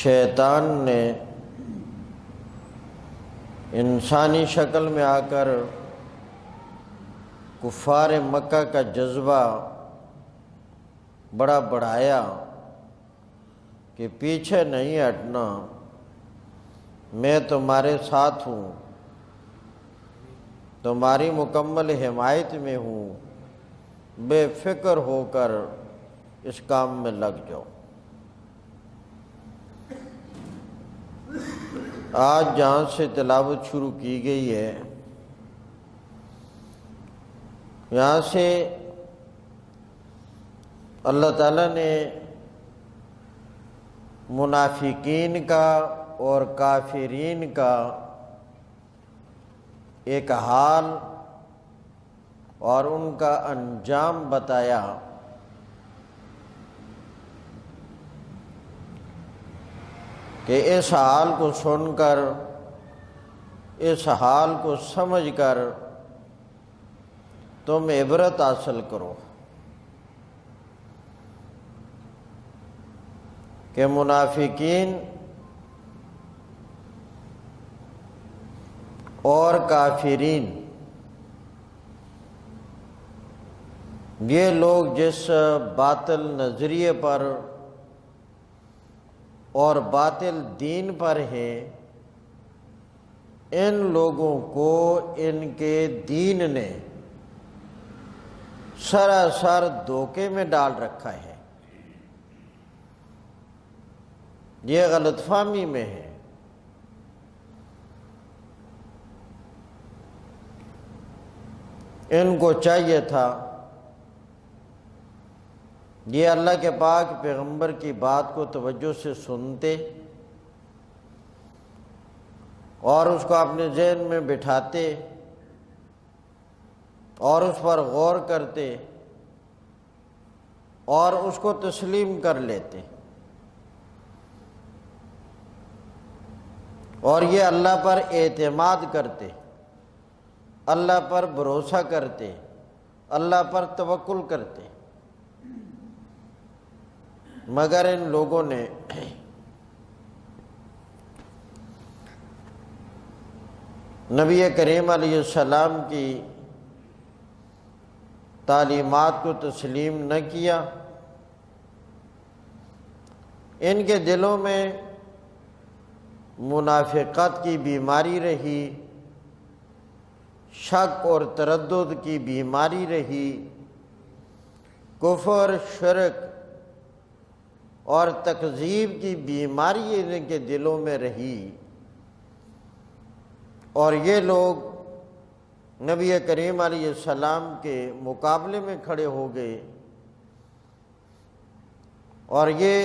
شیطان نے انسانی شکل میں آ کر کفار مکہ کا جذبہ بڑا بڑھایا کہ پیچھے نہیں ہٹنا، میں تمہارے ساتھ ہوں، تمہاری مکمل حمایت میں ہوں، بے فکر ہو کر اس کام میں لگ جاؤ۔ آج جہاں سے تلاوت شروع کی گئی ہے، یہاں سے اللہ تعالیٰ نے منافقین کا اور کافرین کا ایک حال اور ان کا انجام بتایا۔ کہ اس حال کو سن کر، اس حال کو سمجھ کر تم عبرت حاصل کرو کہ منافقین اور کافرین یہ لوگ جس باطل نظریے پر اور باطل دین پر ہیں، ان لوگوں کو ان کے دین نے سراسر دھوکے میں ڈال رکھا ہے، یہ غلط فہمی میں ہے۔ ان کو چاہیے تھا یہ اللہ کے پاک پیغمبر کی بات کو توجہ سے سنتے اور اس کو اپنے ذہن میں بٹھاتے اور اس پر غور کرتے اور اس کو تسلیم کر لیتے، اور یہ اللہ پر اعتماد کرتے، اللہ پر بھروسہ کرتے، اللہ پر توکل کرتے۔ مگر ان لوگوں نے نبی کریم علیہ السلام کی تعلیمات کو تسلیم نہ کیا، ان کے دلوں میں منافقت کی بیماری رہی، شک اور تردد کی بیماری رہی، کفر، شرک اور تکذیب کی بیماری ان کے دلوں میں رہی، اور یہ لوگ نبی کریم علیہ السلام کے مقابلے میں کھڑے ہو گئے، اور یہ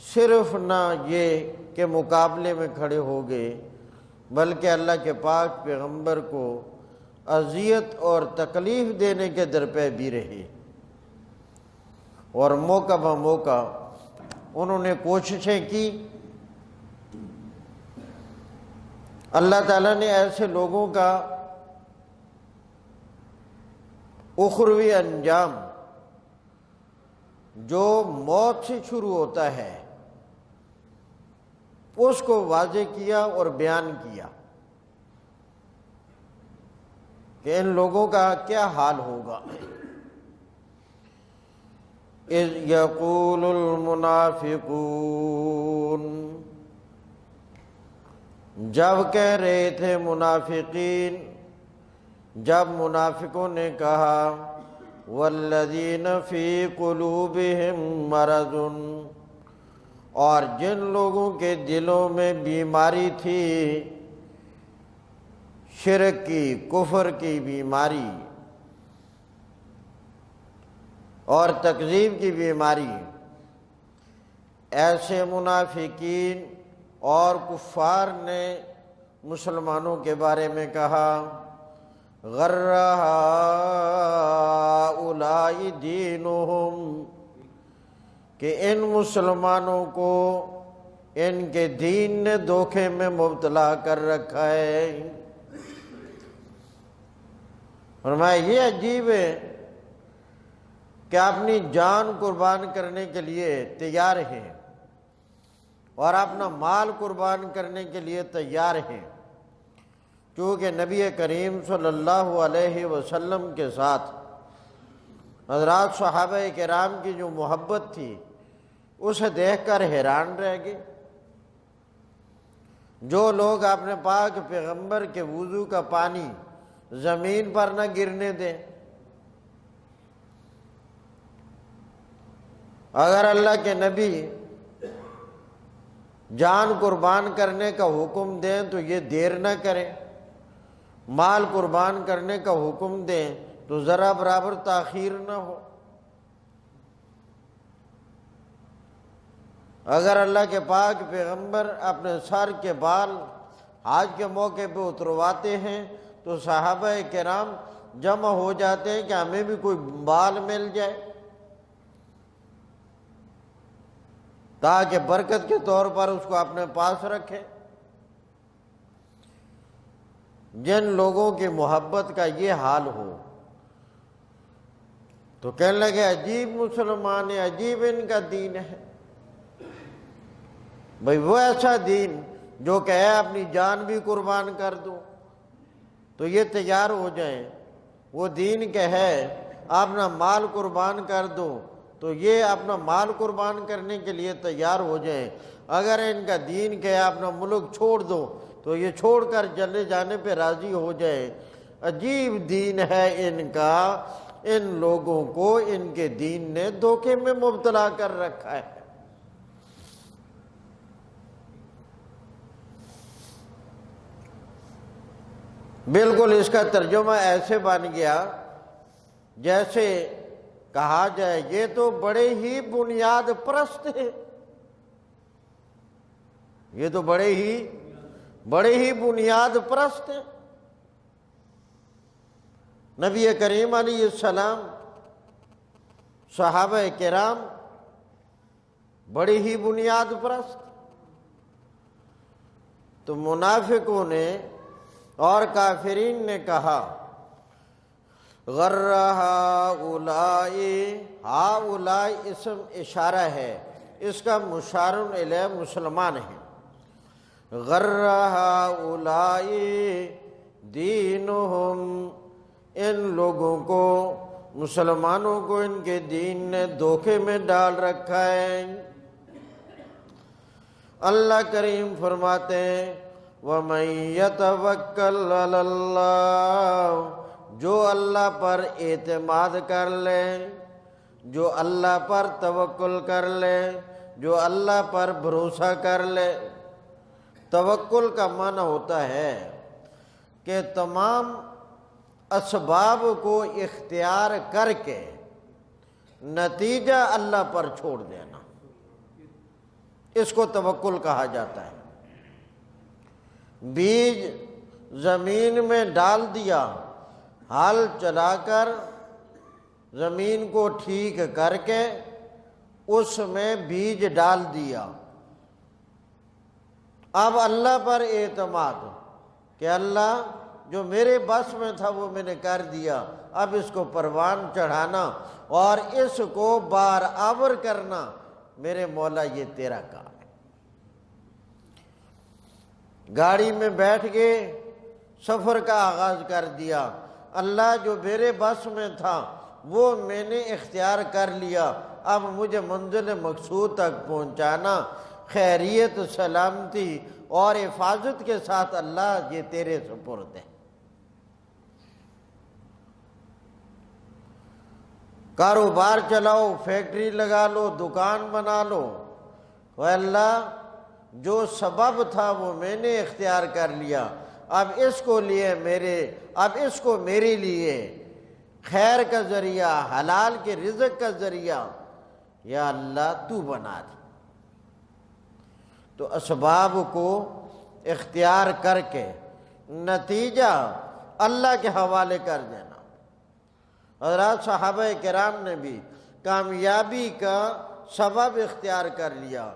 صرف نہ یہ کہ مقابلے میں کھڑے ہو گئے بلکہ اللہ کے پاک پیغمبر کو اذیت اور تکلیف دینے کے درپے بھی رہے، اور موقع بہ موقع انہوں نے کوششیں کی۔ اللہ تعالیٰ نے ایسے لوگوں کا اخروی انجام جو موت سے شروع ہوتا ہے اس کو واضح کیا اور بیان کیا کہ ان لوگوں کا کیا حال ہوگا۔ اذ یقول المنافقون، جب کہہ رہے تھے منافقین، جب منافقوں نے کہا والذین فی قلوبہم مرض، اور جن لوگوں کے دلوں میں بیماری تھی، شرک کی، کفر کی بیماری اور تکذیب کی بیماری، ایسے منافقین اور کفار نے مسلمانوں کے بارے میں کہا غر ہؤلاء دینہم، کہ ان مسلمانوں کو ان کے دین نے دھوکے میں مبتلا کر رکھا ہے۔ فرمایا یہ عجیب ہے کہ اپنی جان قربان کرنے کے لیے تیار ہیں، اور اپنا مال قربان کرنے کے لیے تیار ہیں، چونکہ نبی کریم صلی اللہ علیہ وسلم کے ساتھ حضرات صحابہ کرام کی جو محبت تھی اسے دیکھ کر حیران رہ گئے۔ جو لوگ اپنے پاک پیغمبر کے وضو کا پانی زمین پر نہ گرنے دیں، اگر اللہ کے نبی جان قربان کرنے کا حکم دیں تو یہ دیر نہ کریں، مال قربان کرنے کا حکم دیں تو ذرا برابر تاخیر نہ ہو۔ اگر اللہ کے پاک پیغمبر اپنے سر کے بال حج کے موقع پہ اترواتے ہیں تو صحابہ کرام جمع ہو جاتے ہیں کہ ہمیں بھی کوئی بال مل جائے، تاکہ برکت کے طور پر اس کو اپنے پاس رکھیں۔ جن لوگوں کی محبت کا یہ حال ہو تو کہنے لگے عجیب مسلمان ہے، عجیب ان کا دین ہے۔ بھئی وہ ایسا دین جو کہے اپنی جان بھی قربان کر دو تو یہ تیار ہو جائیں، وہ دین کہے اپنا مال قربان کر دو تو یہ اپنا مال قربان کرنے کے لیے تیار ہو جائیں۔ اگر ان کا دین کہے اپنا ملک چھوڑ دو تو یہ چھوڑ کر چلے جانے پہ راضی ہو جائیں۔ عجیب دین ہے ان کا، ان لوگوں کو ان کے دین نے دھوکے میں مبتلا کر رکھا ہے۔ بالکل اس کا ترجمہ ایسے بن گیا جیسے کہا جائے یہ تو بڑے ہی بنیاد پرست ہیں، یہ تو بڑے ہی بنیاد پرست ہیں۔ نبی کریم علیہ السلام، صحابہ کرام بڑی ہی بنیاد پرست۔ تو منافقوں نے اور کافرین نے کہا غر ہؤلاء، ہؤلاء اسم اشارہ ہے، اس کا مشار الیہ مسلمان ہے۔ غر ہؤلاء دینہم، ان لوگوں کو، مسلمانوں کو ان کے دین نے دھوکے میں ڈال رکھا ہے۔ اللہ کریم فرماتے ہیں وَمَن يَتَوَكَّلْ عَلَى اللَّهِ، جو اللہ پر اعتماد کر لے، جو اللہ پر توکل کر لے، جو اللہ پر بھروسہ کر لے۔ توکل کا معنی ہوتا ہے کہ تمام اسباب کو اختیار کر کے نتیجہ اللہ پر چھوڑ دینا، اس کو توکل کہا جاتا ہے۔ بیج زمین میں ڈال دیا، ہل چلا کر زمین کو ٹھیک کر کے اس میں بیج ڈال دیا، اب اللہ پر اعتماد کہ اللہ جو میرے بس میں تھا وہ میں نے کر دیا، اب اس کو پروان چڑھانا اور اس کو بار آور کرنا میرے مولا یہ تیرا کام ہے۔ گاڑی میں بیٹھ گئے، سفر کا آغاز کر دیا، اللہ جو میرے بس میں تھا وہ میں نے اختیار کر لیا، اب مجھے منزل مقصود تک پہنچانا، خیریت، سلامتی اور حفاظت کے ساتھ اللہ یہ تیرے سپرد ہے۔ کاروبار چلاؤ، فیکٹری لگا لو، دکان بنا لو، وہ اللہ جو سبب تھا وہ میں نے اختیار کر لیا، اب اس کو میرے لیے خیر کا ذریعہ، حلال کے رزق کا ذریعہ یا اللہ تو بنا دے۔ تو اسباب کو اختیار کر کے نتیجہ اللہ کے حوالے کر دینا۔ حضرات صحابہ کرام نے بھی کامیابی کا سبب اختیار کر لیا،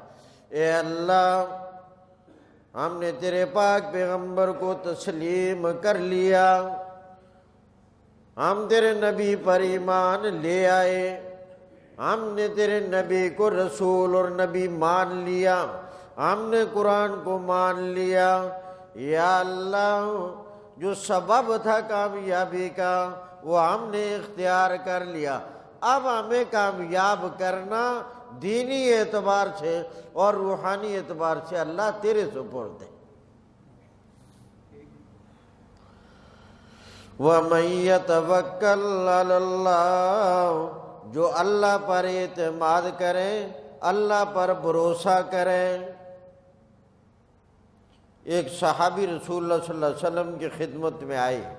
اے اللہ ہم نے تیرے پاک پیغمبر کو تسلیم کر لیا، ہم تیرے نبی پر ایمان لے آئے، ہم نے تیرے نبی کو رسول اور نبی مان لیا، ہم نے قرآن کو مان لیا، یا اللہ جو سبب تھا کامیابی کا وہ ہم نے اختیار کر لیا، اب ہمیں کامیاب کرنا دینی اعتبار سے اور روحانی اعتبار سے اللہ تیرے سپرد ہے۔ وَمَن يَتَوَكَّلْ عَلَى اللَّهِ، جو اللہ پر اعتماد کرے، اللہ پر بھروسہ کرے۔ ایک صحابی رسول اللہ صلی اللہ علیہ وسلم کی خدمت میں آئے،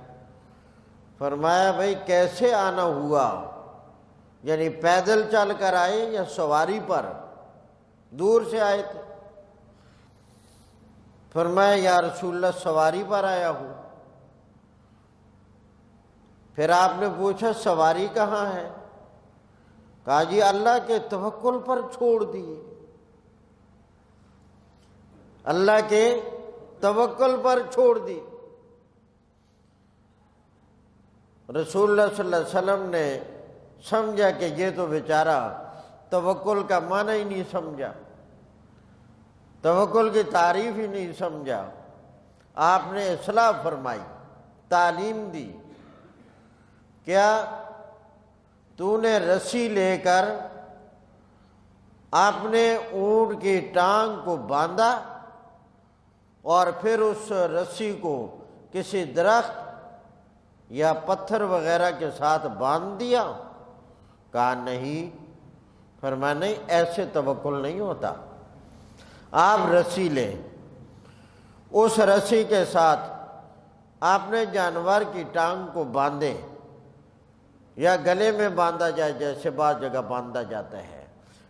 فرمایا بھائی کیسے آنا ہوا؟ یعنی پیدل چل کر آئے یا سواری پر؟ دور سے آئے تھے۔ فرمایا یا رسول اللہ سواری پر آیا ہوں۔ پھر آپ نے پوچھا سواری کہاں ہے؟ کہا جی اللہ کے توکل پر چھوڑ دیے، اللہ کے توکل پر چھوڑ دی۔ رسول اللہ صلی اللہ علیہ وسلم نے سمجھا کہ یہ تو بیچارہ توکل کا معنی ہی نہیں سمجھا، توکل کی تعریف ہی نہیں سمجھا۔ آپ نے اصلاح فرمائی، تعلیم دی، کیا تو نے رسی لے کر اپنے اونٹ کی ٹانگ کو باندھا اور پھر اس رسی کو کسی درخت یا پتھر وغیرہ کے ساتھ باندھ دیا؟ کہا نہیں۔ فرمایا نہیں، ایسے توکل نہیں ہوتا۔ آپ رسی لیں، اس رسی کے ساتھ اپنے جانور کی ٹانگ کو باندھیں یا گلے میں باندھا جائے جیسے بعض جگہ باندھا جاتا ہے،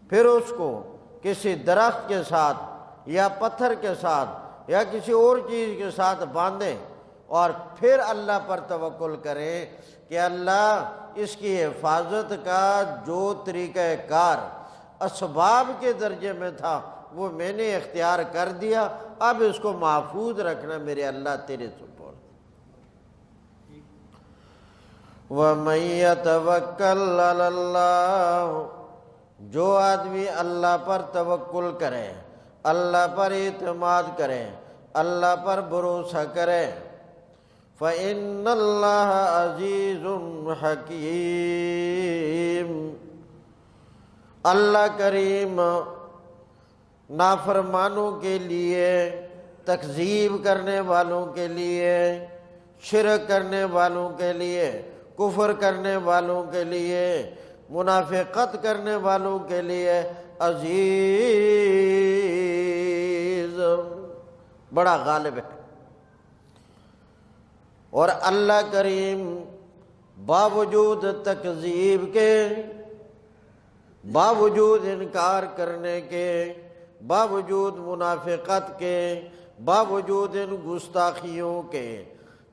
پھر اس کو کسی درخت کے ساتھ یا پتھر کے ساتھ یا کسی اور چیز کے ساتھ باندھیں اور پھر اللہ پر توکل کریں کہ اللہ اس کی حفاظت کا جو طریقہ کار اسباب کے درجے میں تھا وہ میں نے اختیار کر دیا، اب اس کو محفوظ رکھنا میرے اللہ تیرے سپرد۔ وَمَن يَتَوَكَّلْ عَلَى اللَّهِ، جو آدمی اللہ پر توکل کرے، اللہ پر اعتماد کرے، اللہ پر بھروسہ کرے، فَإِنَّ اللَّهَ عَزِيزٌ حَكِيمٌ، اللہ کریم نافرمانوں کے لیے، تکذیب کرنے والوں کے لیے، شرک کرنے والوں کے لیے، کفر کرنے والوں کے لیے، منافقت کرنے والوں کے لیے عزیز، بڑا غالب ہے۔ اور اللہ کریم باوجود تکذیب کے، باوجود انکار کرنے کے، باوجود منافقت کے، باوجود ان گستاخیوں کے،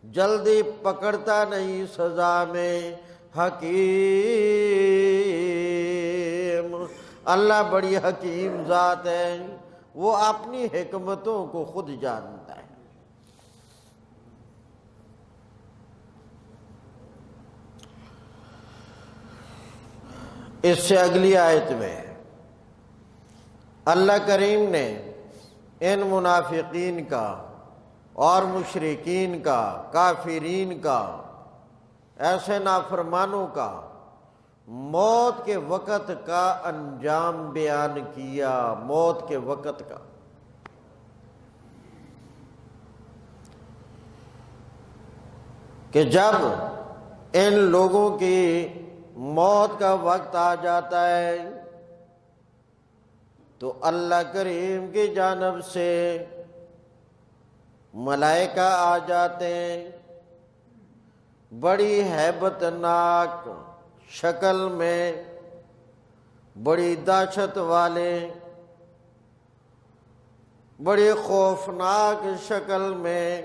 جلدی پکڑتا نہیں، سزا میں حکیم۔ اللہ بڑی حکیم ذات ہے، وہ اپنی حکمتوں کو خود جانتا ہے۔ اس سے اگلی آیت میں اللہ کریم نے ان منافقین کا اور مشرکین کا، کافرین کا، ایسے نافرمانوں کا موت کے وقت کا انجام بیان کیا، موت کے وقت کا۔ کہ جب ان لوگوں کی موت کا وقت آ جاتا ہے تو اللہ کریم کی جانب سے ملائکہ آ جاتے ہیں، بڑی ہیبت ناک شکل میں، بڑی دہشت والے، بڑی خوفناک شکل میں،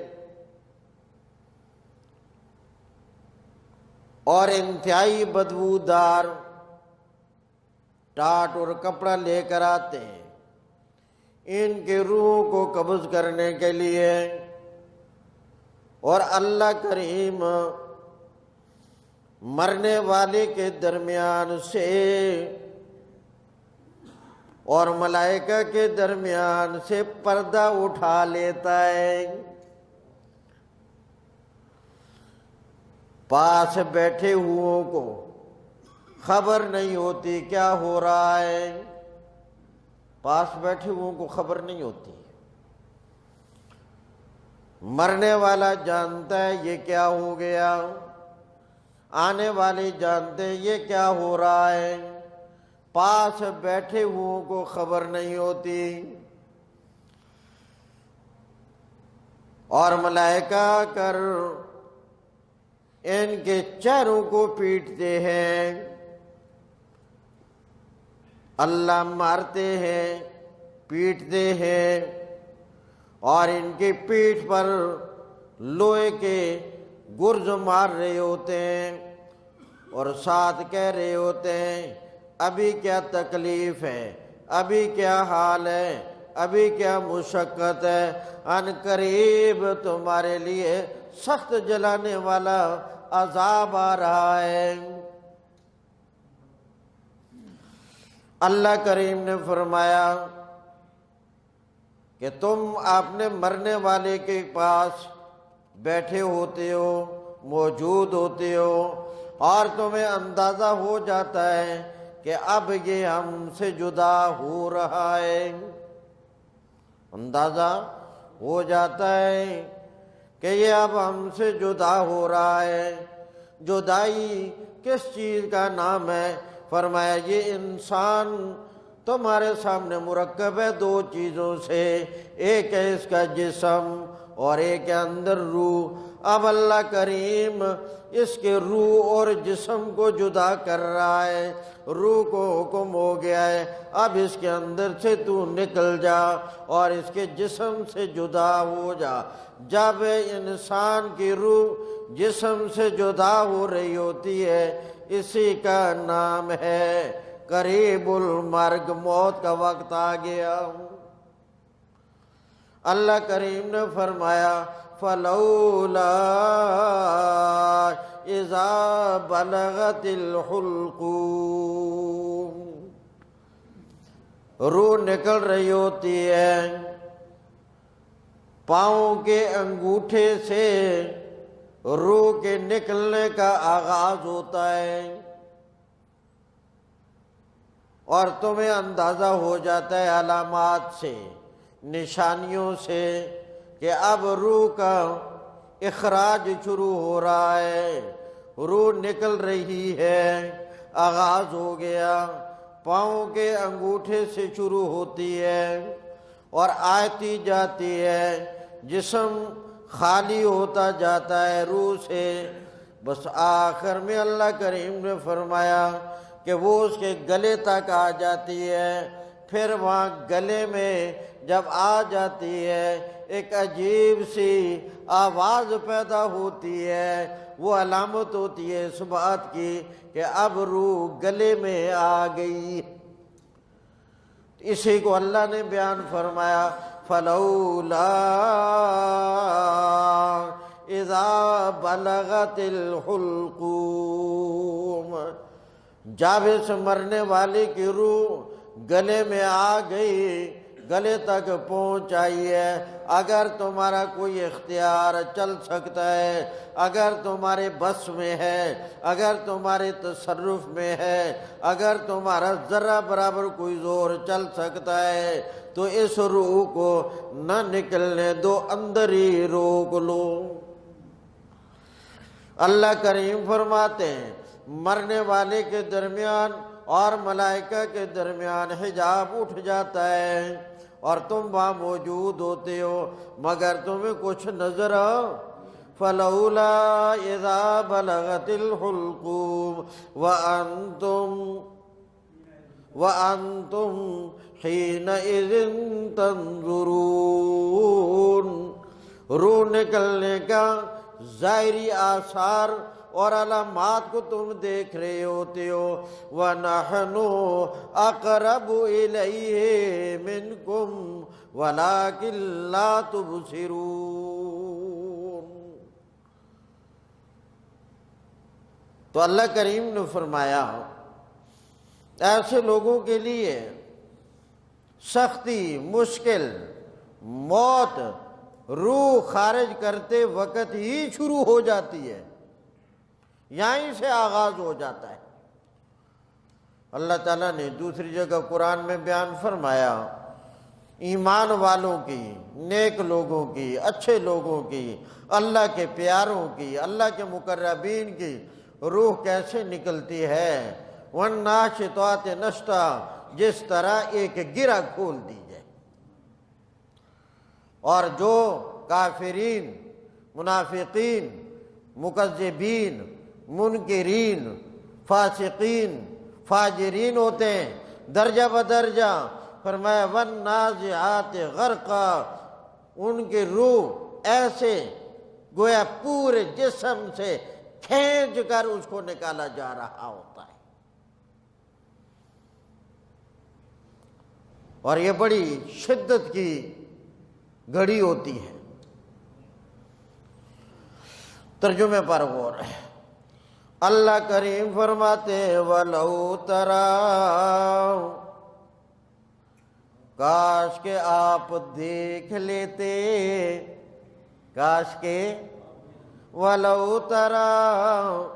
اور انتہائی بدبودار ٹاٹ اور کپڑا لے کر آتے ہیں ان کے روحوں کو قبض کرنے کے لیے۔ اور اللہ کریم مرنے والے کے درمیان سے اور ملائکہ کے درمیان سے پردہ اٹھا لیتا ہے۔ پاس بیٹھے ہوئوں کو خبر نہیں ہوتی کیا ہو رہا ہے، پاس بیٹھے ہوئوں کو خبر نہیں ہوتی۔ مرنے والا جانتا ہے یہ کیا ہو گیا، آنے والے جانتے ہیں یہ کیا ہو رہا ہے، پاس بیٹھے ہوئوں کو خبر نہیں ہوتی۔ اور ملائکہ کر ان کے چہروں کو پیٹتے ہیں، اللہ مارتے ہیں، پیٹتے ہیں، اور ان کی پیٹھ پر لوہے کے گرز مار رہے ہوتے ہیں، اور ساتھ کہہ رہے ہوتے ہیں ابھی کیا تکلیف ہے، ابھی کیا حال ہے، ابھی کیا مشقت ہے، ان قریب تمہارے لیے سخت جلانے والا عذاب آ رہا ہے۔ اللہ کریم نے فرمایا کہ تم اپنے مرنے والے کے پاس بیٹھے ہوتے ہو، موجود ہوتے ہو، اور تمہیں اندازہ ہو جاتا ہے کہ اب یہ ہم سے جدا ہو رہا ہے، اندازہ ہو جاتا ہے کہ یہ اب ہم سے جدا ہو رہا ہے۔ جدائی کس چیز کا نام ہے؟ فرمایا یہ انسان تمہارے سامنے مرکب ہے دو چیزوں سے، ایک ہے اس کا جسم اور ایک ہے اندر روح۔ اب اللہ کریم اس کے روح اور جسم کو جدا کر رہا ہے، روح کو حکم ہو گیا ہے اب اس کے اندر سے تو نکل جا اور اس کے جسم سے جدا ہو جا۔ جب انسان کی روح جسم سے جدا ہو رہی ہوتی ہے اسی کا نام ہے قریب المرگ، موت کا وقت آ گیا۔ اللہ کریم نے فرمایا فَلَوْلَا إِذَا بَلَغَتِ الْحُلْقُومَ، روح نکل رہی ہوتی ہے، پاؤں کے انگوٹھے سے روح کے نکلنے کا آغاز ہوتا ہے، اور تمہیں اندازہ ہو جاتا ہے علامات سے، نشانیوں سے کہ اب روح کا اخراج شروع ہو رہا ہے، روح نکل رہی ہے، آغاز ہو گیا، پاؤں کے انگوٹھے سے شروع ہوتی ہے اور آتی جاتی ہے، جسم خالی ہوتا جاتا ہے روح سے، بس آخر میں اللہ کریم نے فرمایا کہ وہ اس کے گلے تک آ جاتی ہے۔ پھر وہاں گلے میں جب آ جاتی ہے ایک عجیب سی آواز پیدا ہوتی ہے، وہ علامت ہوتی ہے اس بات کی کہ اب روح گلے میں آ گئی۔ اسی کو اللہ نے بیان فرمایا فَلَوْلَا إِذَا بَلَغَتِ الْحُلْقُومَ، جب اس مرنے والے کی روح گلے میں آ گئی، گلے تک پہنچ آئی ہے، اگر تمہارا کوئی اختیار چل سکتا ہے، اگر تمہارے بس میں ہے، اگر تمہارے تصرف میں ہے، اگر تمہارا ذرہ برابر کوئی زور چل سکتا ہے تو اس روح کو نہ نکلنے دو، اندر ہی روک لو۔ اللہ کریم فرماتے ہیں مرنے والے کے درمیان اور ملائکہ کے درمیان حجاب اٹھ جاتا ہے اور تم وہاں موجود ہوتے ہو مگر تمہیں کچھ نظر فَلَوْلَا إِذَا بَلَغَتِ الْحُلْقُومَ وَأَنْتُمْ حِينَئِذٍ تَنْظُرُونَ، روح نکلنے کا ظاہری آثار اور علامات کو تم دیکھ رہے ہوتے ہو۔ وَنَحْنُ أَقْرَبُ إِلَيْهِ مِنْكُمْ وَلَكِنْ لَا تُبْصِرُونَ۔ تو اللہ کریم نے فرمایا ایسے لوگوں کے لیے سختی، مشکل، موت روح خارج کرتے وقت ہی شروع ہو جاتی ہے، یہیں سے آغاز ہو جاتا ہے۔ اللہ تعالیٰ نے دوسری جگہ قرآن میں بیان فرمایا، ایمان والوں کی، نیک لوگوں کی، اچھے لوگوں کی، اللہ کے پیاروں کی، اللہ کے مقربین کی روح کیسے نکلتی ہے، وَالنَّاشِطَاتِ نشطا، جس طرح ایک گرہ کھول دی جائے۔ اور جو کافرین، منافقین، مکذبین، منکرین، فاسقین، فاجرین ہوتے ہیں، درجہ بدرجہ فرمایا وَالنَّازِعَاتِ غَرْقًا، ان کی روح ایسے گویا پورے جسم سے کھینچ کر اس کو نکالا جا رہا ہوتا ہے۔ اور یہ بڑی شدت کی گھڑی ہوتی ہے۔ ترجمے پر غور ہے۔ اللہ کریم فرماتے وَلَوْ تَرَىٰ، کاش کہ آپ دیکھ لیتے، کاش کہ وَلَوْ تَرَىٰ،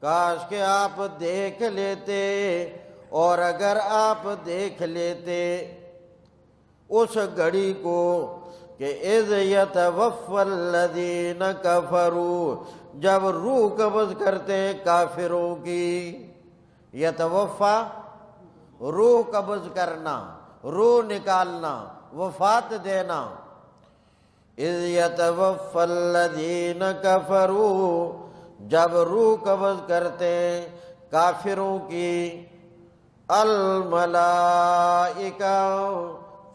کاش کہ آپ دیکھ لیتے، اور اگر آپ دیکھ لیتے اس گھڑی کو کہ اذ یتوفی الذین کفروا، جب روح قبض کرتے ہیں کافروں کی۔ یتوفا روح قبض کرنا، روح نکالنا، وفات دینا۔ اذ یتوفی الذین کفروا، جب روح قبض کرتے ہیں کافروں کی، الملائکہ،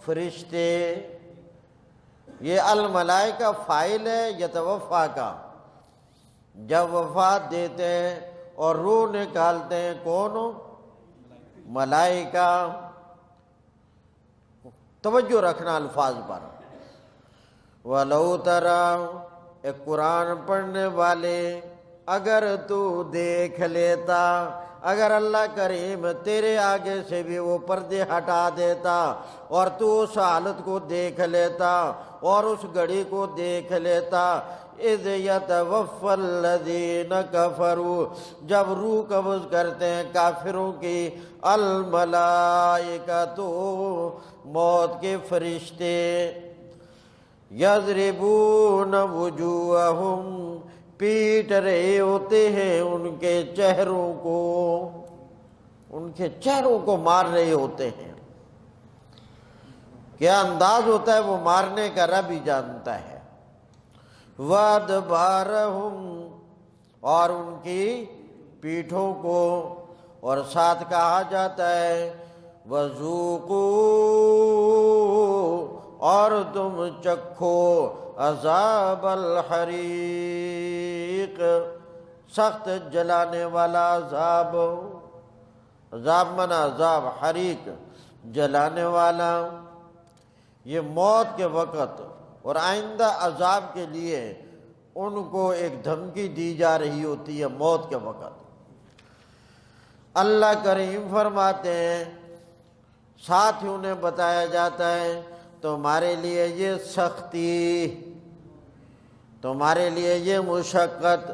فرشتے۔ یہ الملائکہ فاعل ہے یتوفا کا، جب وفات دیتے ہیں اور روح نکالتے ہیں کون؟ ملائکہ۔ توجہ رکھنا الفاظ پر۔ وَلَوْ تَرَىٰ، ایک قرآن پڑھنے والے، اگر تو دیکھ لیتا، اگر اللہ کریم تیرے آگے سے بھی وہ پردے ہٹا دیتا اور تو اس حالت کو دیکھ لیتا اور اس گھڑی کو دیکھ لیتا، اذ یتوفی الذین کفروا، جب روح قبض کرتے ہیں کافروں کی، الملائکۃ، موت کے فرشتے، یضربون وجوہہم، پیٹ رہے ہوتے ہیں ان کے چہروں کو، ان کے چہروں کو مار رہے ہوتے ہیں۔ کیا انداز ہوتا ہے وہ مارنے کا، رب ہی جانتا ہے۔ وَأَدْبَارَهُمْ، اور ان کی پیٹھوں کو، اور ساتھ کہا جاتا ہے وَذُوقُوا، اور تم چکھو عذاب الحریق، سخت جلانے والا عذاب۔ عذاب منا عذاب، حریق جلانے والا۔ یہ موت کے وقت اور آئندہ عذاب کے لیے ان کو ایک دھمکی دی جا رہی ہوتی ہے موت کے وقت۔ اللہ کریم فرماتے ہیں، ساتھ ہی انہیں بتایا جاتا ہے تمہارے لیے یہ سختی، تمہارے لیے یہ مشقت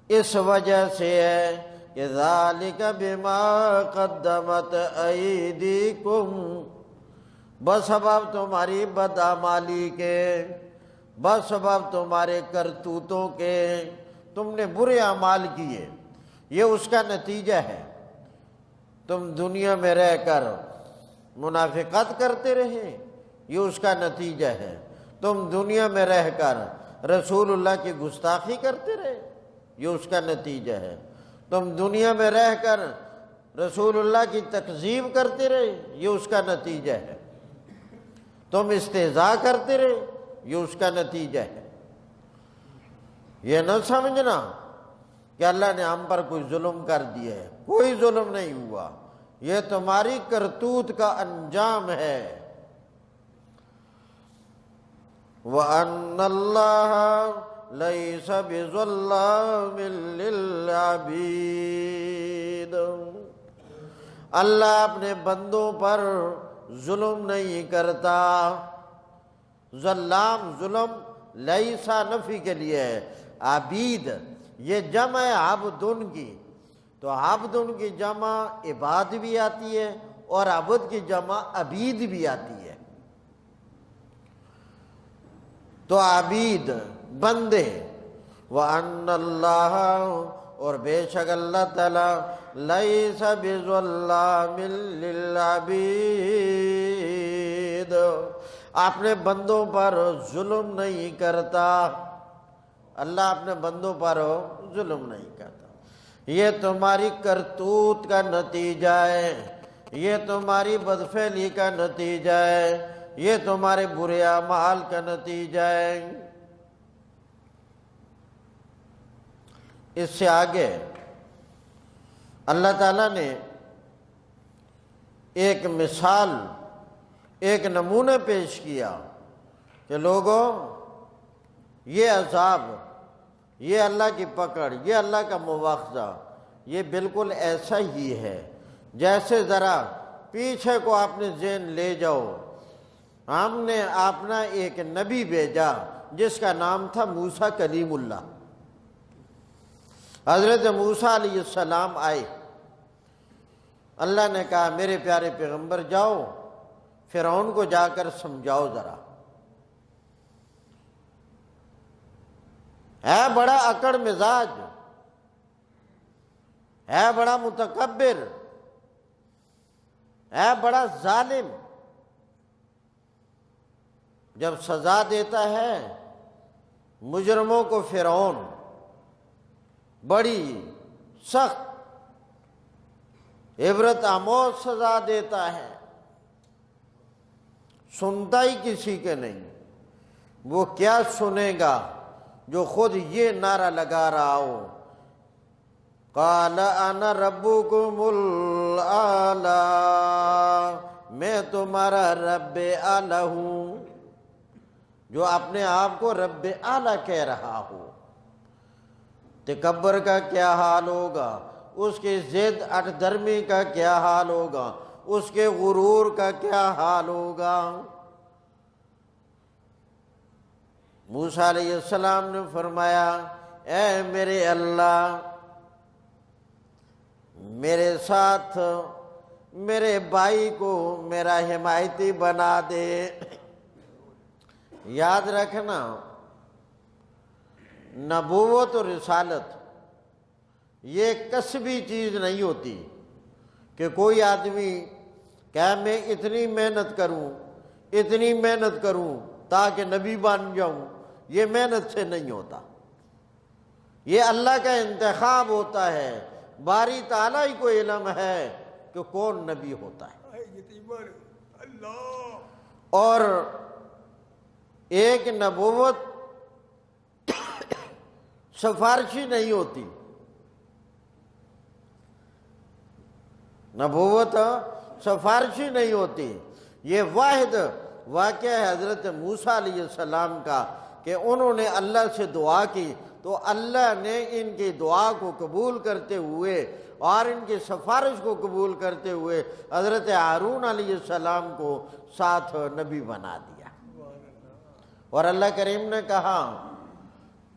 اس وجہ سے ہے کہ ذالک بما قدمت ایدیکم، بسبب تمہاری بدعمالی کے، بسبب تمہارے کرتوتوں کے، تم نے برے اعمال کیے، یہ اس کا نتیجہ ہے۔ تم دنیا میں رہ کر منافقت کرتے رہے، یہ اس کا نتیجہ ہے۔ تم دنیا میں رہ کر رسول اللہ کی گستاخی کرتے رہے، یہ اس کا نتیجہ ہے۔ تم دنیا میں رہ کر رسول اللہ کی تکذیب کرتے رہے، یہ اس کا نتیجہ ہے۔ تم استہزاء کرتے رہے، یہ اس کا نتیجہ ہے۔ یہ نہ سمجھنا کہ اللہ نے ہم پر کوئی ظلم کر دیا ہے، کوئی ظلم نہیں ہوا، یہ تمہاری کرتوت کا انجام ہے۔ وَأَنَّ اللَّهَ لَيْسَ بِظَلَّامٍ لِّلْعَبِيدِ، اللہ اپنے بندوں پر ظلم نہیں کرتا۔ ظلام ظلم لیسا نفی کے لیے ہے۔ عبید یہ جمع ہے عبدن کی، تو عبدن کی جمع عباد بھی آتی ہے اور عبد کی جمع عبید بھی آتی ہے۔ تو عبید بندے، وَأَنَّ اللَّهَ اور بے شک اللہ تعالیٰ لَيْسَ بِظَلَّامٍ لِّلْعَبِيدِ اپنے بندوں پر ظلم نہیں کرتا۔ اللہ اپنے بندوں پر ظلم نہیں کرتا۔ یہ تمہاری کرتوت کا نتیجہ ہے، یہ تمہاری بدفعلی کا نتیجہ ہے، یہ تمہارے برے اعمال کا نتیجہ ہے۔ اس سے آگے اللہ تعالیٰ نے ایک مثال، ایک نمونہ پیش کیا کہ لوگوں یہ عذاب، یہ اللہ کی پکڑ، یہ اللہ کا مواخذہ، یہ بالکل ایسا ہی ہے جیسے ذرا پیچھے کو اپنے ذہن لے جاؤ۔ ہم نے اپنا ایک نبی بھیجا جس کا نام تھا موسیٰ کلیم اللہ۔ حضرت موسیٰ علیہ السلام آئے، اللہ نے کہا میرے پیارے پیغمبر جاؤ فرعون کو جا کر سمجھاؤ ذرا، ہے بڑا اکڑ مزاج، ہے بڑا متکبر، ہے بڑا ظالم، جب سزا دیتا ہے مجرموں کو فرعون بڑی سخت عبرت آموز سزا دیتا ہے، سنتا ہی کسی کے نہیں۔ وہ کیا سنے گا جو خود یہ نعرہ لگا رہا ہو، قال انا ربکم الاعلی، میں تمہارا رب اعلی ہوں، جو اپنے آپ کو رب اعلی کہہ رہا ہو۔ تکبر کا کیا حال ہوگا، اس کے ضد اٹھ درمی کا کیا حال ہوگا، اس کے غرور کا کیا حال ہوگا۔ موسیٰ علیہ السلام نے فرمایا اے میرے اللہ، میرے ساتھ میرے بھائی کو میرا حمایتی بنا دے۔ یاد رکھنا نبوت اور رسالت یہ کسبی چیز نہیں ہوتی کہ کوئی آدمی کہ میں اتنی محنت کروں تاکہ نبی بن جاؤں، یہ محنت سے نہیں ہوتا، یہ اللہ کا انتخاب ہوتا ہے۔ باری تعالیٰ ہی کو علم ہے کہ کون نبی ہوتا ہے، اور ایک نبوت سفارشی نہیں ہوتی، نبوت سفارشی نہیں ہوتی۔ یہ واحد واقعہ ہے حضرت موسیٰ علیہ السلام کا کہ انہوں نے اللہ سے دعا کی تو اللہ نے ان کی دعا کو قبول کرتے ہوئے اور ان کی سفارش کو قبول کرتے ہوئے حضرت ہارون علیہ السلام کو ساتھ نبی بنا دیا۔ اور اللہ کریم نے کہا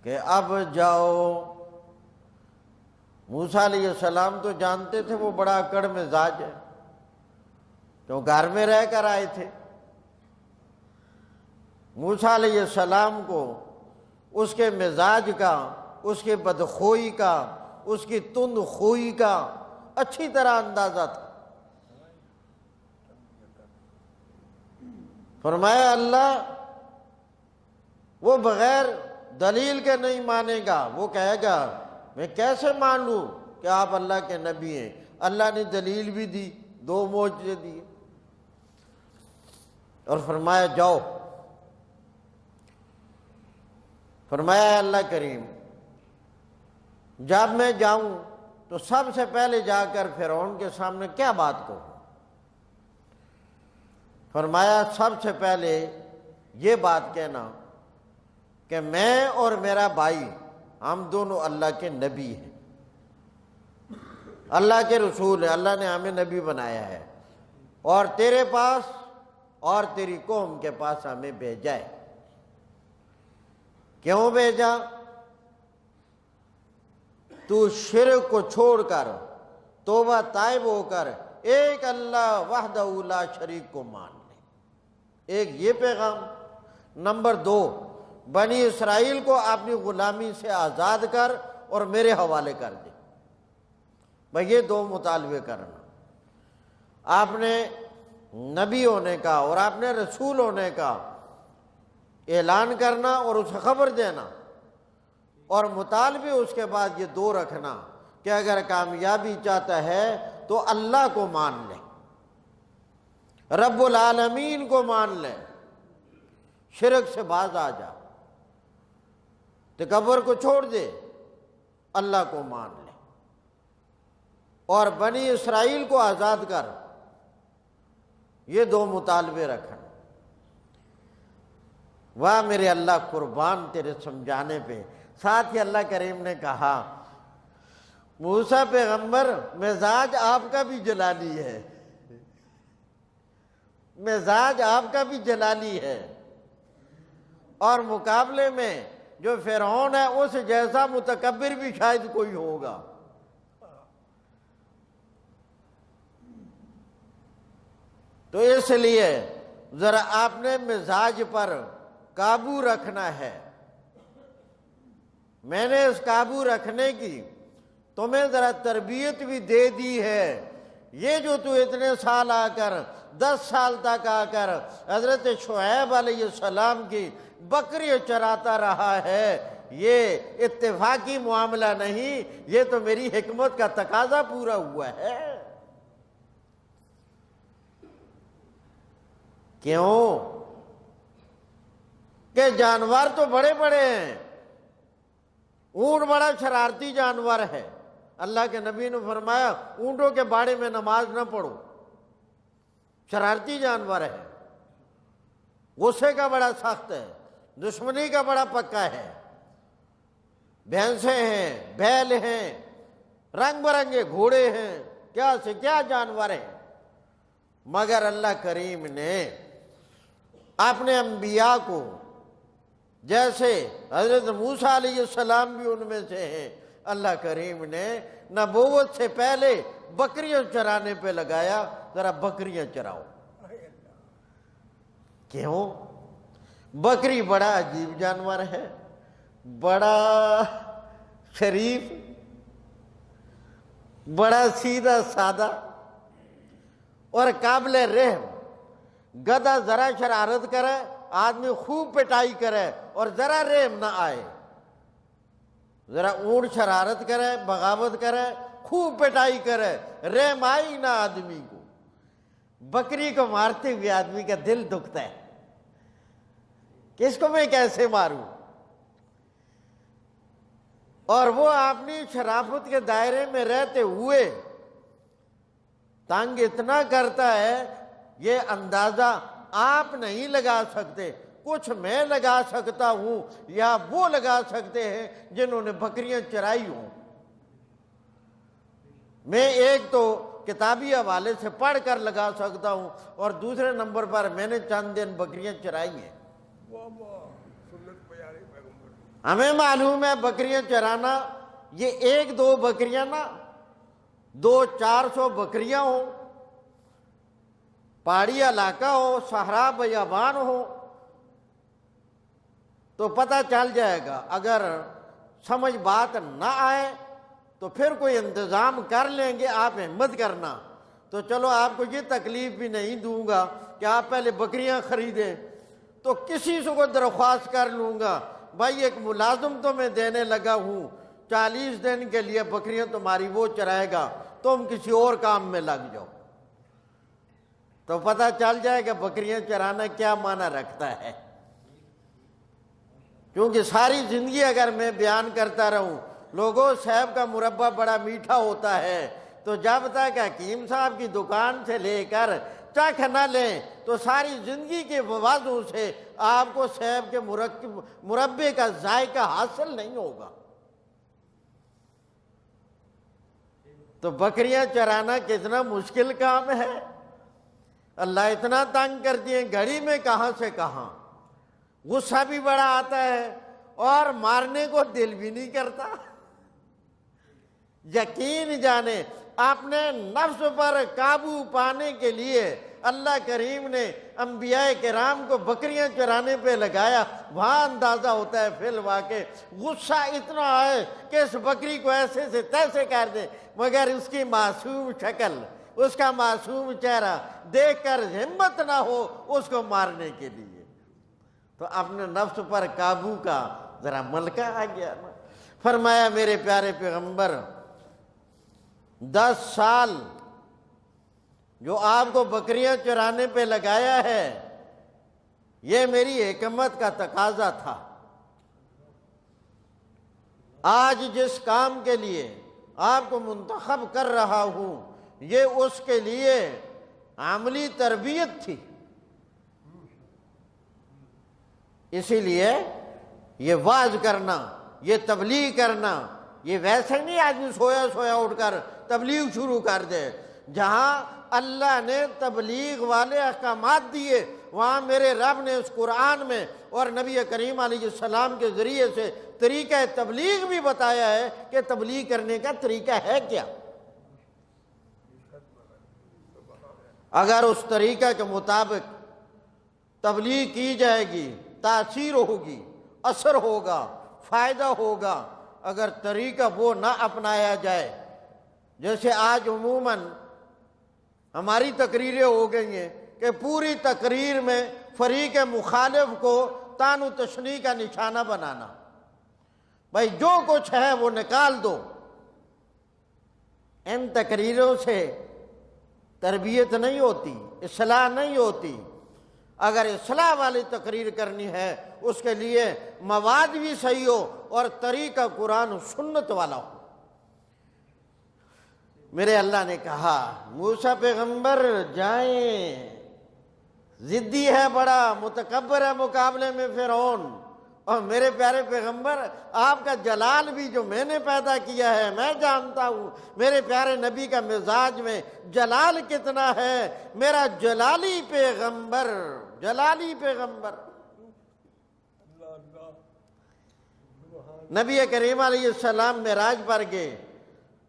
کہ اب جاؤ۔ موسیٰ علیہ السلام تو جانتے تھے وہ بڑا اکڑ مزاج ہے، تو گھر میں رہ کر آئے تھے۔ موسیٰ علیہ السلام کو اس کے مزاج کا، اس کے بدخوئی کا، اس کی تند خوئی کا اچھی طرح اندازہ تھا۔ فرمایا اللہ وہ بغیر دلیل کے نہیں مانے گا، وہ کہے گا میں کیسے مان لوں کہ آپ اللہ کے نبی ہیں۔ اللہ نے دلیل بھی دی، 2 معجزے دیے، اور فرمایا جاؤ۔ فرمایا اللہ کریم جب میں جاؤں تو سب سے پہلے جا کر فرعون کے سامنے کیا بات کہوں؟ فرمایا سب سے پہلے یہ بات کہنا کہ میں اور میرا بھائی ہم دونوں اللہ کے نبی ہیں، اللہ کے رسول ہیں، اللہ نے ہمیں نبی بنایا ہے، اور تیرے پاس اور تیری قوم کے پاس ہمیں بھیجا ہے۔ کیوں بھیجا؟ تو شرک کو چھوڑ کر توبہ تائب ہو کر ایک اللہ وحدہ لا شریک کو مان لے۔ ایک یہ پیغام۔ نمبر 2، بنی اسرائیل کو اپنی غلامی سے آزاد کر اور میرے حوالے کر دے۔ بھئی یہ 2 مطالبے کرنا، آپ نے نبی ہونے کا اور آپ نے رسول ہونے کا اعلان کرنا اور اسے خبر دینا، اور مطالبے اس کے بعد یہ 2 رکھنا کہ اگر کامیابی چاہتا ہے تو اللہ کو مان لے، رب العالمین کو مان لے، شرک سے باز آ جا، تکبر کو چھوڑ دے، اللہ کو مان لے، اور بنی اسرائیل کو آزاد کر۔ یہ 2 مطالبے رکھنا۔ واہ میرے اللہ، قربان تیرے سمجھانے پہ۔ ساتھ ہی اللہ کریم نے کہا، موسیٰ پیغمبر مزاج آپ کا بھی جلالی ہے، مزاج آپ کا بھی جلالی ہے، اور مقابلے میں جو فرعون ہے اس جیسا متکبر بھی شاید کوئی ہوگا۔ تو اس لیے ذرا آپ نے مزاج پر قابو رکھنا ہے۔ میں نے اس قابو رکھنے کی تمہیں ذرا تربیت بھی دے دی ہے۔ یہ جو تو اتنے سال آ کر 10 سال تک آ کر حضرت شعیب علیہ السلام کی بکری چراتا رہا ہے، یہ اتفاقی معاملہ نہیں، یہ تو میری حکمت کا تقاضا پورا ہوا ہے۔ کیوں؟ کہ جانور تو بڑے بڑے ہیں، اونٹ بڑا شرارتی جانور ہے۔ اللہ کے نبی نے فرمایا اونٹوں کے باڑے میں نماز نہ پڑھو، شرارتی جانور ہے، غصے کا بڑا سخت ہے، دشمنی کا بڑا پکا ہے۔ بھینسیں ہیں، بیل ہیں، رنگ برنگے گھوڑے ہیں، کیا سے کیا جانور ہیں، مگر اللہ کریم نے اپنے انبیاء کو، جیسے حضرت موسیٰ علیہ السلام بھی ان میں سے ہیں، اللہ کریم نے نبوت سے پہلے بکریاں چرانے پہ لگایا، ذرا بکریاں چراؤ۔ کیوں؟ بکری بڑا عجیب جانور ہے، بڑا شریف، بڑا سیدھا سادہ اور قابل رحم۔ گدھا ذرا شرارت کرے، آدمی خوب پٹائی کرے اور ذرا رحم نہ آئے، ذرا اونٹ شرارت کرے، بغاوت کرے، خوب پٹائی کرے، رحم آئی نہ آدمی کو۔ بکری کو مارتے ہوئے آدمی کا دل دکھتا ہے کہ اس کو میں کیسے ماروں، اور وہ اپنی شرافت کے دائرے میں رہتے ہوئے تنگ اتنا کرتا ہے، یہ اندازہ آپ نہیں لگا سکتے، کچھ میں لگا سکتا ہوں یا وہ لگا سکتے ہیں جنہوں نے بکریاں چرائی ہوں۔ میں ایک تو کتابی حوالے سے پڑھ کر لگا سکتا ہوں، اور دوسرے نمبر پر میں نے چند دن بکریاں چرائی ہیں۔ ہمیں معلوم ہے بکریاں چرانا یہ 1-2 بکریاں نہ، 200-400 بکریاں ہوں، پہاڑی علاقہ ہو، صحرا بیابان ہو، تو پتہ چل جائے گا۔ اگر سمجھ بات نہ آئے تو پھر کوئی انتظام کر لیں گے، آپ ہمت کرنا۔ تو چلو آپ کو یہ تکلیف بھی نہیں دوں گا کہ آپ پہلے بکریاں خریدیں، تو کسی سے کو درخواست کر لوں گا، بھائی ایک ملازم تو میں دینے لگا ہوں، 40 دن کے لیے بکریاں تمہاری وہ چرائے گا، تم کسی اور کام میں لگ جاؤ۔ تو پتہ چل جائے کہ بکریاں چرانا کیا معنی رکھتا ہے۔ کیونکہ ساری زندگی اگر میں بیان کرتا رہوں، لوگوں صاحب کا مربہ بڑا میٹھا ہوتا ہے، تو جب تک حکیم صاحب کی دکان سے لے کر چکھ نہ لیں تو ساری زندگی کے وضعوں سے آپ کو صاحب کے مربے کا ذائقہ حاصل نہیں ہوگا۔ تو بکریاں چرانا کتنا مشکل کام ہے، اللہ اتنا تنگ کر دیے گھڑی میں کہاں سے کہاں، غصہ بھی بڑا آتا ہے اور مارنے کو دل بھی نہیں کرتا۔ یقین جانے اپنے نفس پر قابو پانے کے لیے اللہ کریم نے انبیاء کرام کو بکریاں چرانے پہ لگایا، وہاں اندازہ ہوتا ہے فی الواقع غصہ اتنا ہے کہ اس بکری کو ایسے سے تیسے کر دے، مگر اس کی معصوم شکل، اس کا معصوم چہرہ دیکھ کر ہمت نہ ہو اس کو مارنے کے لیے۔ تو اپنے نفس پر قابو کا ذرا ملکہ آ گیا نا۔ فرمایا میرے پیارے پیغمبر 10 سال جو آپ کو بکریاں چرانے پہ لگایا ہے یہ میری حکمت کا تقاضا تھا۔ آج جس کام کے لیے آپ کو منتخب کر رہا ہوں یہ اس کے لیے عملی تربیت تھی، اسی لیے یہ واعظ کرنا، یہ تبلیغ کرنا، یہ ویسے نہیں آدمی سویا سویا اٹھ کر تبلیغ شروع کر دے۔ جہاں اللہ نے تبلیغ والے احکامات دیے وہاں میرے رب نے اس قرآن میں اور نبی کریم علیہ السلام کے ذریعے سے طریقہ تبلیغ بھی بتایا ہے کہ تبلیغ کرنے کا طریقہ ہے کیا۔ اگر اس طریقہ کے مطابق تبلیغ کی جائے گی تاثیر ہوگی، اثر ہوگا، فائدہ ہوگا۔ اگر طریقہ وہ نہ اپنایا جائے، جیسے آج عموماً ہماری تقریریں ہو گئی ہیں کہ پوری تقریر میں فریق مخالف کو طعن و تشنیع کا نشانہ بنانا، بھائی جو کچھ ہے وہ نکال دو۔ ان تقریروں سے تربیت نہیں ہوتی، اصلاح نہیں ہوتی۔ اگر اصلاح والی تقریر کرنی ہے اس کے لیے مواد بھی صحیح ہو اور طریقہ قرآن و سنت والا ہو۔ میرے اللہ نے کہا موسیٰ پیغمبر جائیں، ضدی ہے، بڑا متکبر ہے مقابلے میں فرعون، اور میرے پیارے پیغمبر آپ کا جلال بھی جو میں نے پیدا کیا ہے میں جانتا ہوں۔ میرے پیارے نبی کا مزاج میں جلال کتنا ہے، میرا جلالی پیغمبر، جلالی پیغمبر۔ نبی کریم علیہ السلام معراج پر گئے،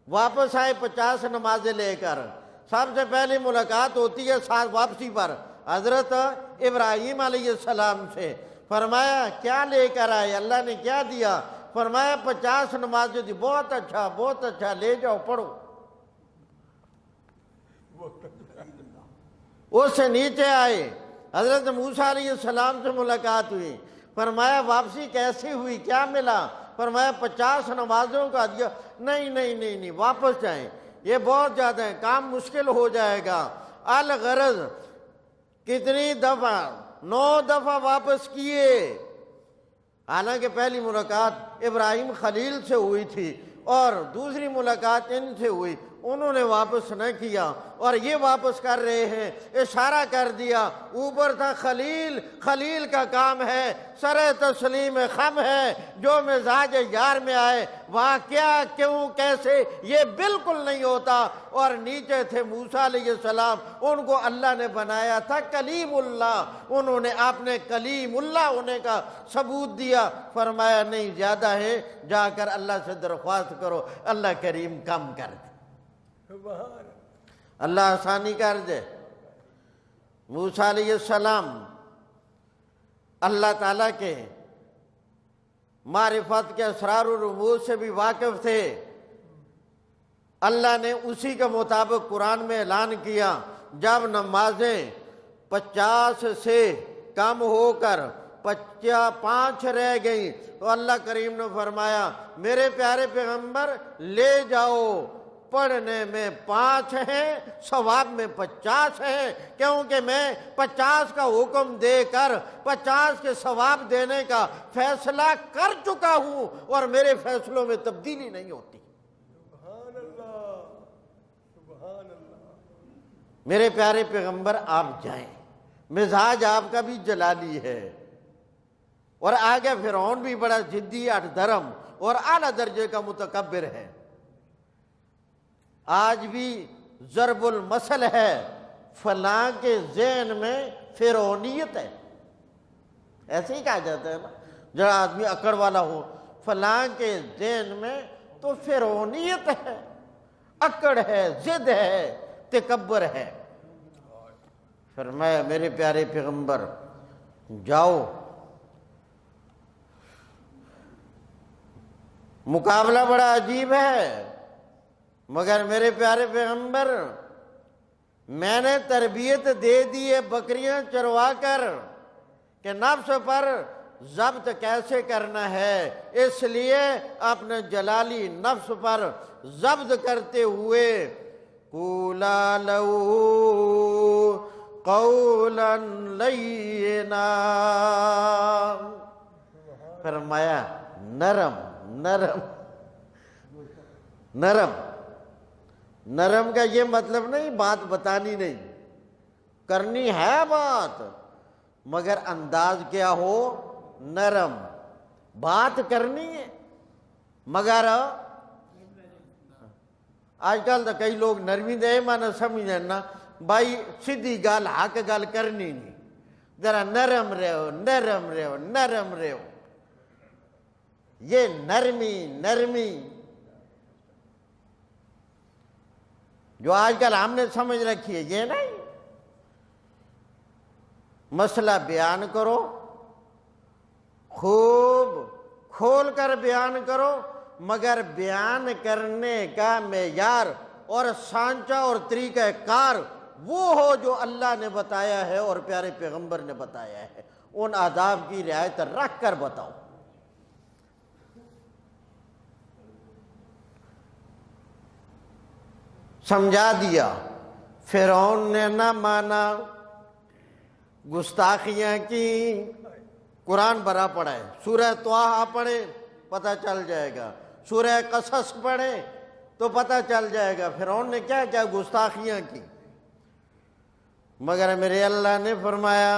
واپس آئے 50 نمازیں لے کر۔ سب سے پہلی ملاقات ہوتی ہے ساتھ واپسی پر حضرت ابراہیم علیہ السلام سے۔ فرمایا کیا لے کر آئے، اللہ نے کیا دیا؟ فرمایا 50 نمازیں دی۔ بہت اچھا، بہت اچھا، لے جاؤ پڑھو۔ اس سے نیچے آئے، حضرت موسیٰ علیہ السلام سے ملاقات ہوئی۔ فرمایا واپسی کیسی ہوئی، کیا ملا؟ فرمایا 50 نمازوں کا دیا۔ نہیں، واپس جائیں، یہ بہت زیادہ ہے، کام مشکل ہو جائے گا۔ الغرض کتنی دفعہ؟ 9 دفعہ واپس کیے۔ حالانکہ پہلی ملاقات ابراہیم خلیل سے ہوئی تھی اور دوسری ملاقات ان سے ہوئی، انہوں نے واپس نہ کیا اور یہ واپس کر رہے ہیں۔ اشارہ کر دیا، اوپر تھا خلیل، خلیل کا کام ہے، سر تسلیم خم ہے، جو مزاج یار میں آئے وہاں کیا، کیوں، کیسے، یہ بالکل نہیں ہوتا۔ اور نیچے تھے موسیٰ علیہ السلام، ان کو اللہ نے بنایا تھا کلیم اللہ، انہوں نے آپ نے کلیم اللہ ہونے کا ثبوت دیا۔ فرمایا نہیں زیادہ ہے، جا کر اللہ سے درخواست کرو، اللہ کریم کم کر دے، اللہ آسانی کر دے۔ موسیٰ علیہ السلام اللہ تعالیٰ کے معرفت کے اسرار و رموز سے بھی واقف تھے۔ اللہ نے اسی کے مطابق قرآن میں اعلان کیا، جب نمازیں 50 سے کم ہو کر 5 رہ گئیں تو اللہ کریم نے فرمایا میرے پیارے پیغمبر لے جاؤ، پڑھنے میں 5 ہیں، ثواب میں 50 ہیں، کیونکہ میں 50 کا حکم دے کر 50 کے ثواب دینے کا فیصلہ کر چکا ہوں اور میرے فیصلوں میں تبدیلی نہیں ہوتی۔ سبحان اللہ، سبحان اللہ۔ میرے پیارے پیغمبر آپ جائیں، مزاج آپ کا بھی جلالی ہے، اور آگے فرعون بھی بڑا جدی، اٹھ دھرم اور اعلیٰ درجے کا متکبر ہے۔ آج بھی ضرب المثل ہے، فلاں کے ذہن میں فرعونیت ہے، ایسے ہی کہا جاتا ہے نا، جو آدمی اکڑ والا ہو، فلاں کے ذہن میں تو فرعونیت ہے، اکڑ ہے، ضد ہے، تکبر ہے۔ فرمایا میرے پیارے پیغمبر جاؤ، مقابلہ بڑا عجیب ہے، مگر میرے پیارے پیغمبر میں نے تربیت دے دی ہے بکریاں چروا کر کہ نفس پر ضبط کیسے کرنا ہے، اس لیے اپنے جلالی نفس پر ضبط کرتے ہوئے قولا لہو قولا لینا، فرمایا نرم نرم نرم۔ نرم کا یہ مطلب نہیں بات بتانی نہیں، کرنی ہے بات، مگر انداز کیا ہو، نرم۔ بات کرنی ہے مگر آج کل تو کئی لوگ نرمی دے مانا سمجھیں نا بھائی سیدھی گال حق گال کرنی نہیں، ذرا نرم رہو نرم رہو نرم رہو، یہ نرمی نرمی جو آج کل ہم نے سمجھ رکھی ہے، یہ نہیں۔ مسئلہ بیان کرو، خوب کھول کر بیان کرو، مگر بیان کرنے کا معیار اور سانچہ اور طریقہ کار وہ ہو جو اللہ نے بتایا ہے اور پیارے پیغمبر نے بتایا ہے، ان آداب کی رعایت رکھ کر بتاؤ۔ سمجھا دیا، فرعون نے نہ مانا، گستاخیاں کی۔ قرآن بھرا پڑھا ہے، سورہ طٰہٰ پڑھے پتہ چل جائے گا، سورہ قصص پڑھے تو پتہ چل جائے گا فرعون نے کیا کیا گستاخیاں کی۔ مگر میرے اللہ نے فرمایا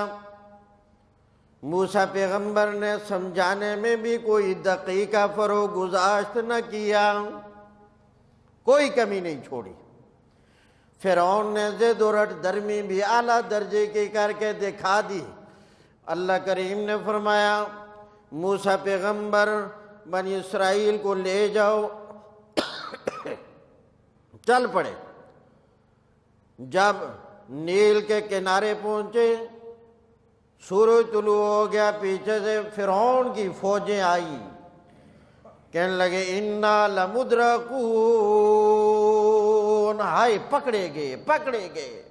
موسیٰ پیغمبر نے سمجھانے میں بھی کوئی دقیقہ فروغ گزاشت نہ کیا، کوئی کمی نہیں چھوڑی۔ فرعون نے ضد و رٹ درمی بھی اعلیٰ درجے کی کر کے دکھا دی۔ اللہ کریم نے فرمایا موسیٰ پیغمبر بنی اسرائیل کو لے جاؤ، چل پڑے۔ جب نیل کے کنارے پہنچے، سورج طلوع ہو گیا، پیچھے سے فرعون کی فوجیں آئیں، کہنے لگے انا لمدرکون، ہائے پکڑے گئے پکڑے گئے۔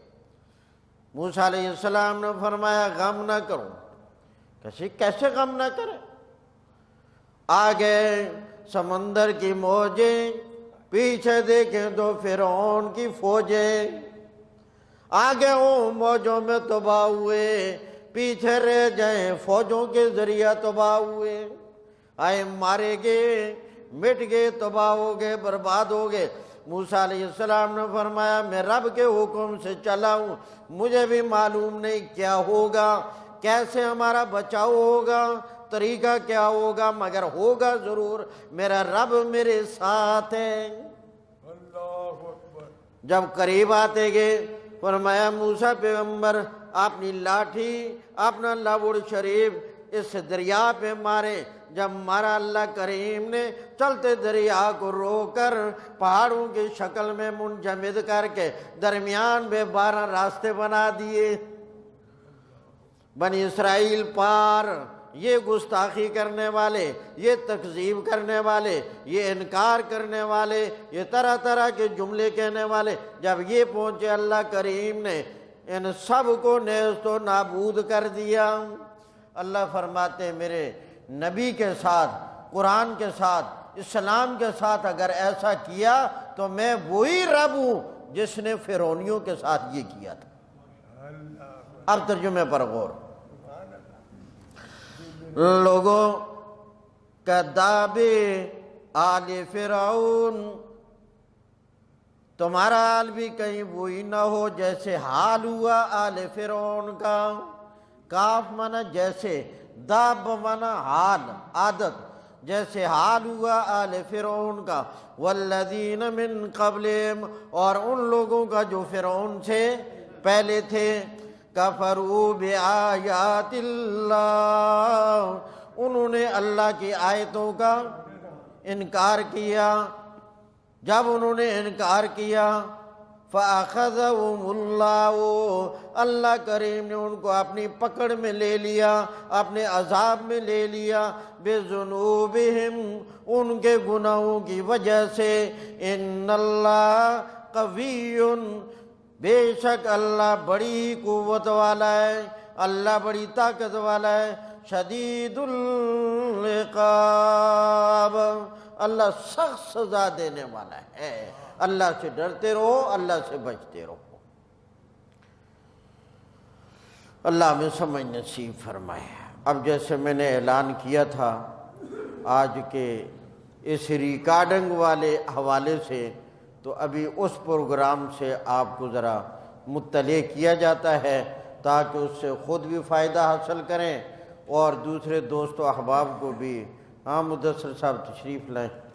موسیٰ علیہ السلام نے فرمایا غم نہ کرو۔ کیسے غم نہ کرے؟ آگے سمندر کی موجیں، پیچھے دیکھیں تو فرعون کی فوجیں، آگے وہ موجوں میں تباہ ہوئے، پیچھے رہ جائیں فوجوں کے ذریعہ تباہ ہوئے، آئے مارے گئے، مٹ گئے، تباہ ہو گئے، برباد ہو گئے۔ موسیٰ علیہ السلام نے فرمایا میں رب کے حکم سے چلا ہوں، مجھے بھی معلوم نہیں کیا ہوگا، کیسے ہمارا بچاؤ ہوگا، طریقہ کیا ہوگا، مگر ہوگا ضرور، میرا رب میرے ساتھ ہے۔ اللہ اکبر۔ جب قریب آتے گئے فرمایا موسیٰ پیغمبر اپنی لاٹھی اپنا لبڑ شریف اس دریا پہ مارے۔ جب مارا اللہ کریم نے چلتے دریا کو روک کر پہاڑوں کی شکل میں منجمد کر کے درمیان میں 12 راستے بنا دیے۔ بنی اسرائیل پار، یہ گستاخی کرنے والے، یہ تکذیب کرنے والے، یہ انکار کرنے والے، یہ طرح طرح کے جملے کہنے والے، جب یہ پہنچے اللہ کریم نے ان سب کو نیست و نابود کر دیا۔ اللہ فرماتے ہیں میرے نبی کے ساتھ، قرآن کے ساتھ، اسلام کے ساتھ اگر ایسا کیا تو میں وہی رب ہوں جس نے فرعونیوں کے ساتھ یہ کیا تھا۔ اب ترجمے پر غور۔ لوگوں کا داب آل فرعون، تمہارا حال بھی کہیں وہی نہ ہو جیسے حال ہوا آل فرعون کا۔ کاف مانا جیسے، داب مانا حال، عادت، جیسے حال ہوا آل فرعون کا، والذین من قبلہم، اور ان لوگوں کا جو فرعون سے پہلے تھے کفروا بآیات اللہ، انہوں نے اللہ کی آیتوں کا انکار کیا۔ جب انہوں نے انکار کیا فَأَخَذَهُمُ اللَّهُ، اللہ کریم نے ان کو اپنی پکڑ میں لے لیا، اپنے عذاب میں لے لیا، بِذُنُوبِهِمْ، ان کے گناہوں کی وجہ سے۔ إِنَّ اللَّهَ قَوِيٌّ، بے شک اللہ بڑی قوت والا ہے، اللہ بڑی طاقت والا ہے، شدید العقاب، اللہ سخت سزا دینے والا ہے۔ اللہ سے ڈرتے رہو، اللہ سے بچتے رہو۔ اللہ ہمیں سمجھ نصیب فرمائے۔ اب جیسے میں نے اعلان کیا تھا آج کے اس ریکارڈنگ والے حوالے سے، تو ابھی اس پروگرام سے آپ کو ذرا مطلع کیا جاتا ہے تاکہ اس سے خود بھی فائدہ حاصل کریں اور دوسرے دوست و احباب کو بھی۔ ہاں مدثر صاحب تشریف لائیں۔